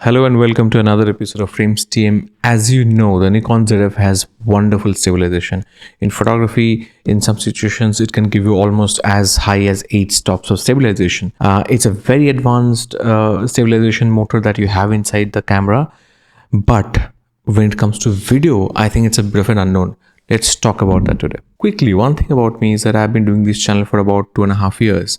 Hello and welcome to another episode of Frames TM. As you know, the Nikon ZF has wonderful stabilization. In photography, in some situations, it can give you almost as high as 8 stops of stabilization. It's a very advanced stabilization motor that you have inside the camera. But when it comes to video, I think it's a bit of an unknown. Let's talk about that today. Quickly, one thing about me is that I've been doing this channel for about 2.5 years.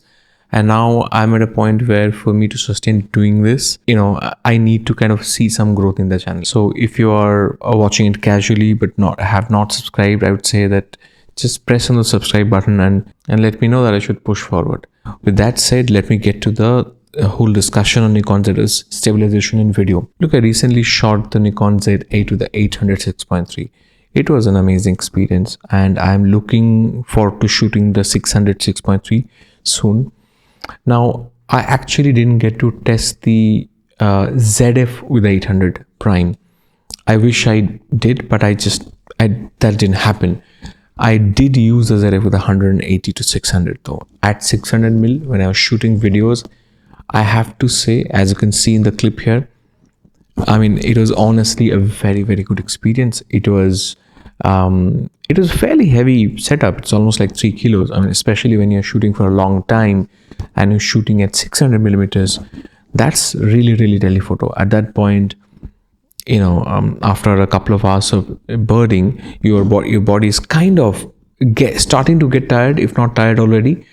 And now I'm at a point where for me to sustain doing this, I need to kind of see some growth in the channel. So if you are watching it casually but have not subscribed, I would say that just press on the subscribe button and let me know that I should push forward. With that said, let me get to the whole discussion on Nikon Z's stabilization in video. Look, I recently shot the Nikon Z8 with the 800 6.3. It was an amazing experience, and I'm looking forward to shooting the 600 6.3 soon. Now, I actually didn't get to test the ZF with the 800 prime. I wish I did, but that didn't happen. I did use the ZF with 180 to 600 though. At 600mm, when I was shooting videos, I have to say, as you can see in the clip here, it was honestly a very, very good experience. It was fairly heavy setup. It's almost like 3 kilos. Especially when you're shooting for a long time and you're shooting at 600 millimeters, that's really, really telephoto. At that point, after a couple of hours of birding, your body is kind of starting to get tired, if not tired already.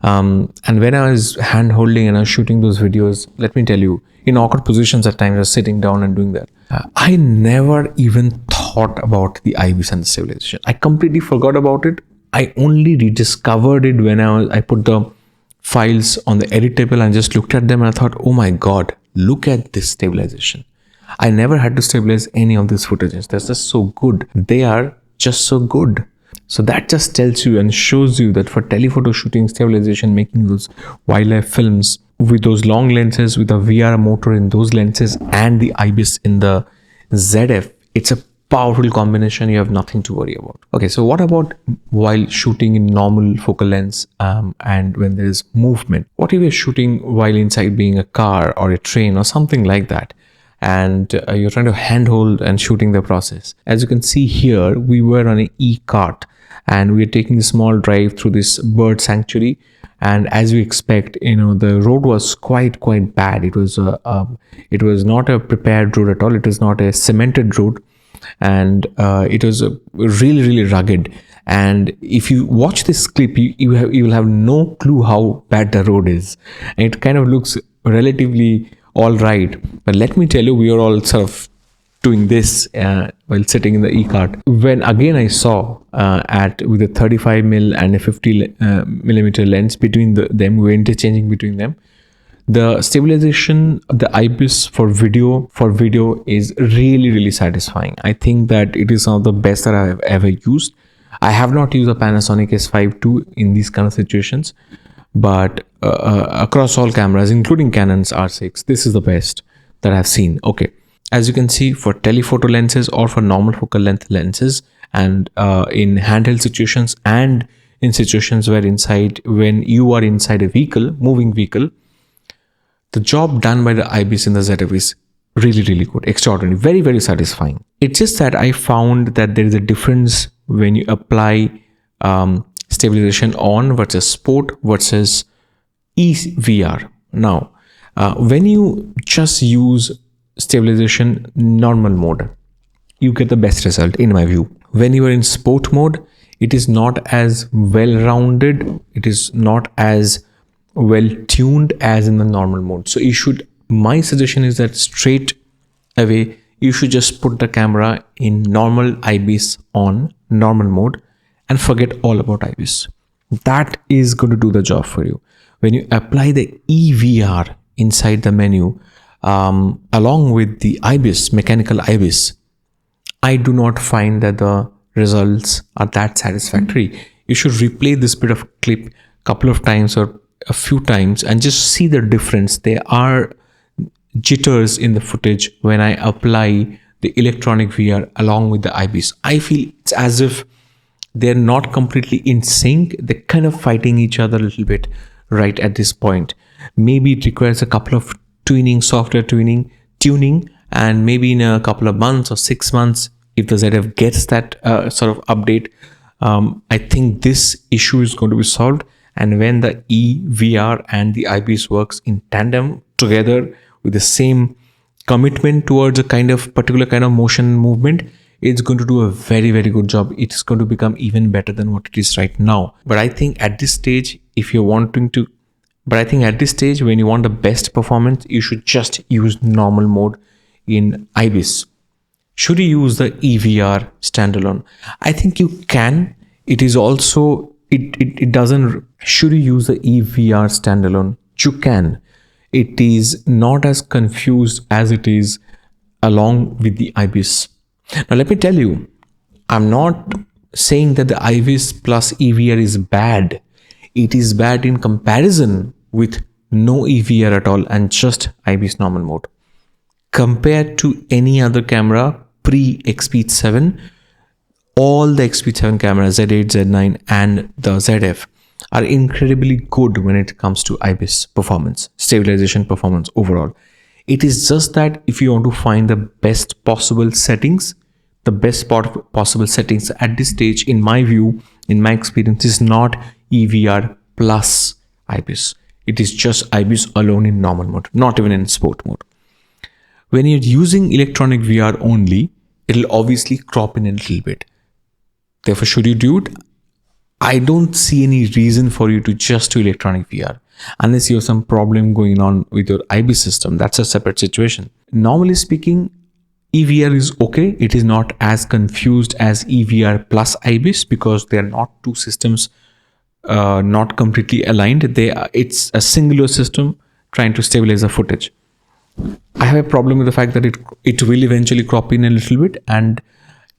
And when I was hand holding and I was shooting those videos, let me tell you, in awkward positions at times, I was sitting down and doing that. I never even thought about the IBIS and the stabilization. I completely forgot about it. I only rediscovered it when I put the files on the edit table and just looked at them, and I thought, oh my God, look at this stabilization. I never had to stabilize any of these footages. They're just so good. They are just so good. So that just tells you and shows you that for telephoto shooting, stabilization, making those wildlife films with those long lenses, with a VR motor in those lenses and the IBIS in the ZF, it's a powerful combination. You have nothing to worry about. Okay, so what about while shooting in normal focal lengths and when there is movement? What if you're shooting while inside being a car or a train or something like that, and you're trying to handhold and shooting the process? As you can see here, we were on an e-cart and we are taking a small drive through this bird sanctuary. And as we expect, the road was quite bad. It was not a prepared road at all. It was not a cemented road, and it was really, really rugged. And if you watch this clip, you will have no clue how bad the road is. And it kind of looks relatively all right, but let me tell you, we are all sort of doing this while sitting in the e-cart. When again I saw with a 35mm and a 50mm lens between them, we were interchanging between them. The stabilization, the IBIS for video is really, really satisfying. I think that it is one of the best that I have ever used. I have not used a Panasonic S5 II in these kind of situations, but across all cameras, including Canon's R6, this is the best that I've seen. Okay, as you can see, for telephoto lenses or for normal focal length lenses, and in handheld situations and in situations when you are inside a moving vehicle, the job done by the IBIS in the ZF is really, really good, extraordinary, very, very satisfying. It's just that I found that there is a difference when you apply stabilization on versus sport versus EVR. Now, when you just use stabilization normal mode, you get the best result in my view. When you are in sport mode, it is not as well-rounded, it is not as well tuned as in the normal mode. So my suggestion is that straight away you should just put the camera in normal IBIS on normal mode and forget all about IBIS. That is going to do the job for you. When you apply the EVR inside the menu along with the IBIS, mechanical IBIS, I do not find that the results are that satisfactory. You should replay this bit of clip a couple of times or a few times and just see the difference. There are jitters in the footage when I apply the electronic VR along with the IBIS. I feel it's as if they're not completely in sync. They're kind of fighting each other a little bit right at this point. Maybe it requires a couple of software tuning tuning, and maybe in a couple of months or 6 months, if the ZF gets that sort of update, I think this issue is going to be solved. And when the EVR and the IBIS works in tandem together with the same commitment towards a kind of particular kind of motion movement, it's going to do a very, very good job. It's going to become even better than what it is right now. But I think at this stage, when you want the best performance, you should just use normal mode in IBIS. Should you use the EVR standalone? I think you can. It is also, it doesn't, should you use the EVR standalone? You can. It is not as confused as it is along with the IBIS. Now, let me tell you, I'm not saying that the IBIS plus EVR is bad. It is bad in comparison with no EVR at all and just IBIS normal mode. Compared to any other camera pre-XP7, all the XP7 cameras, Z8, Z9 and the ZF, are incredibly good when it comes to IBIS performance, stabilization performance overall. It is just that if you want to find the best possible settings, at this stage, in my view, in my experience, is not EVR plus IBIS. It is just IBIS alone in normal mode, not even in sport mode. When you're using electronic VR only, it'll obviously crop in a little bit. Therefore, should you do it? I don't see any reason for you to just do electronic VR unless you have some problem going on with your IBIS system. That's a separate situation. Normally speaking, EVR is okay. It is not as confused as EVR plus IBIS because they are not two systems not completely aligned. It's a singular system trying to stabilize the footage. I have a problem with the fact that it will eventually crop in a little bit, and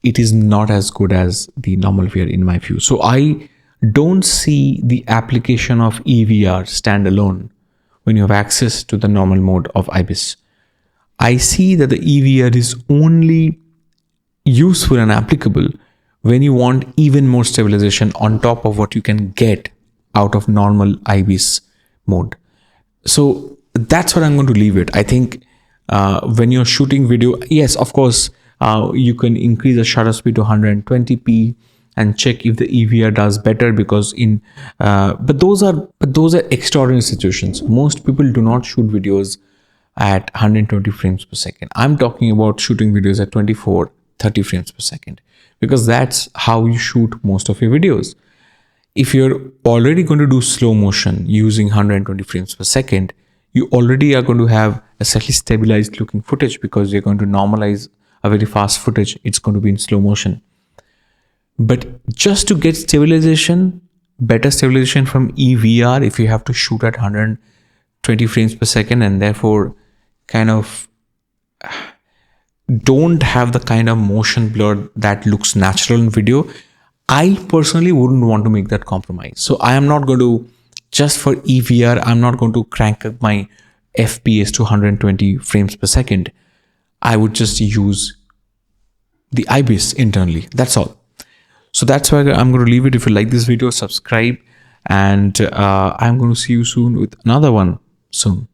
it is not as good as the normal VR in my view. So I don't see the application of EVR standalone when you have access to the normal mode of IBIS. I see that the EVR is only useful and applicable when you want even more stabilization on top of what you can get out of normal IBIS mode. So that's what I'm going to leave it. I think when you're shooting video, yes, of course, you can increase the shutter speed to 120p and check if the EVR does better, because but those are extraordinary situations. Most people do not shoot videos at 120 frames per second. I'm talking about shooting videos at 24, 30 frames per second, because that's how you shoot most of your videos. If you're already going to do slow motion using 120 frames per second, you already are going to have a slightly stabilized looking footage because you're going to normalize a very fast footage. It's going to be in slow motion. But just to get stabilization, better stabilization from EVR, if you have to shoot at 120 frames per second and therefore kind of don't have the kind of motion blur that looks natural in video, I personally wouldn't want to make that compromise. So I am not going to, just for EVR, I'm not going to crank up my FPS to 120 frames per second. I would just use the IBIS internally. That's all. So that's why I'm going to leave it. If you like this video, subscribe, and I'm going to see you soon with another one soon.